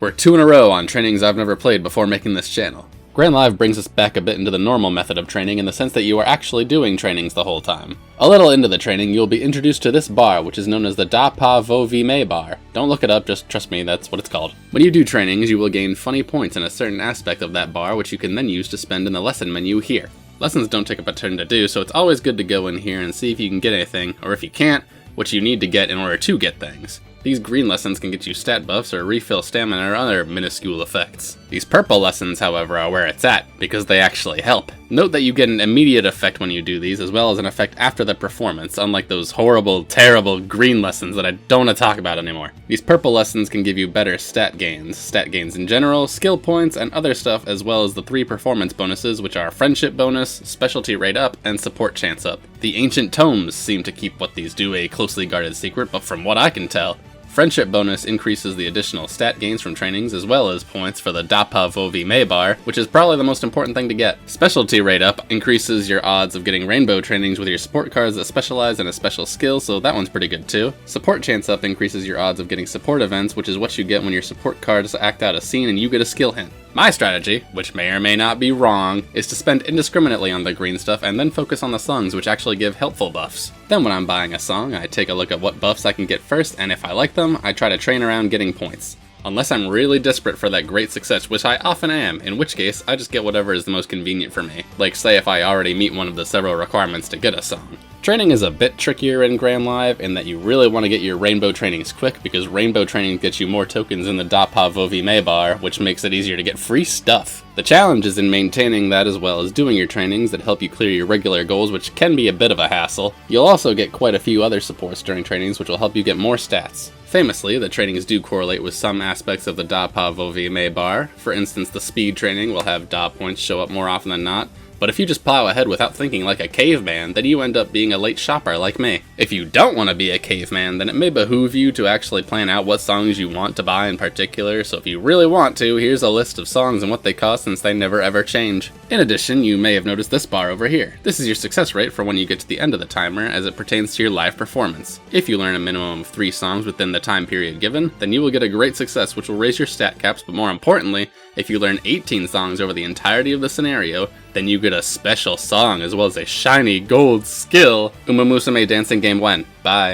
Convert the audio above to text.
We're 2 in a row on trainings I've never played before making this channel. Grand Live brings us back a bit into the normal method of training in the sense that you are actually doing trainings the whole time. A little into the training, you'll be introduced to this bar, which is known as the Da Pa Vo Vi Me bar. Don't look it up, just trust me, that's what it's called. When you do trainings, you will gain funny points in a certain aspect of that bar, which you can then use to spend in the lesson menu here. Lessons don't take up a turn to do, so it's always good to go in here and see if you can get anything, or if you can't, what you need to get in order to get things. These green lessons can get you stat buffs or refill stamina or other minuscule effects. These purple lessons, however, are where it's at, because they actually help. Note that you get an immediate effect when you do these, as well as an effect after the performance, unlike those horrible, terrible green lessons that I don't want to talk about anymore. These purple lessons can give you better stat gains in general, skill points, and other stuff, as well as the 3 performance bonuses, which are friendship bonus, specialty rate up, and support chance up. The ancient tomes seem to keep what these do a closely guarded secret, but from what I can tell, friendship bonus increases the additional stat gains from trainings as well as points for the Da Pa Vo Vi Me bar, which is probably the most important thing to get. Specialty rate up increases your odds of getting rainbow trainings with your support cards that specialize in a special skill, so that one's pretty good too. Support chance up increases your odds of getting support events, which is what you get when your support cards act out a scene and you get a skill hint. My strategy, which may or may not be wrong, is to spend indiscriminately on the green stuff and then focus on the songs which actually give helpful buffs. Then when I'm buying a song, I take a look at what buffs I can get first, and if I like them, I try to train around getting points. Unless I'm really desperate for that great success, which I often am, in which case I just get whatever is the most convenient for me, like say if I already meet one of the several requirements to get a song. Training is a bit trickier in Grand Live in that you really want to get your rainbow trainings quick, because rainbow training gets you more tokens in the Da Pa Vo Vi Me bar, which makes it easier to get free stuff. The challenge is in maintaining that as well as doing your trainings that help you clear your regular goals, which can be a bit of a hassle. You'll also get quite a few other supports during trainings which will help you get more stats. Famously, the trainings do correlate with some aspects of the Da Pa Vo Vi Me bar. For instance, the speed training will have Da points show up more often than not. But if you just plow ahead without thinking like a caveman, then you end up being a late shopper like me. If you don't want to be a caveman, then it may behoove you to actually plan out what songs you want to buy in particular, so if you really want to, here's a list of songs and what they cost since they never ever change. In addition, you may have noticed this bar over here. This is your success rate for when you get to the end of the timer as it pertains to your live performance. If you learn a minimum of 3 songs within the time period given, then you will get a great success which will raise your stat caps, but more importantly, if you learn 18 songs over the entirety of the scenario, then you get a special song as well as a shiny gold skill. Umamusume dancing game when? Bye.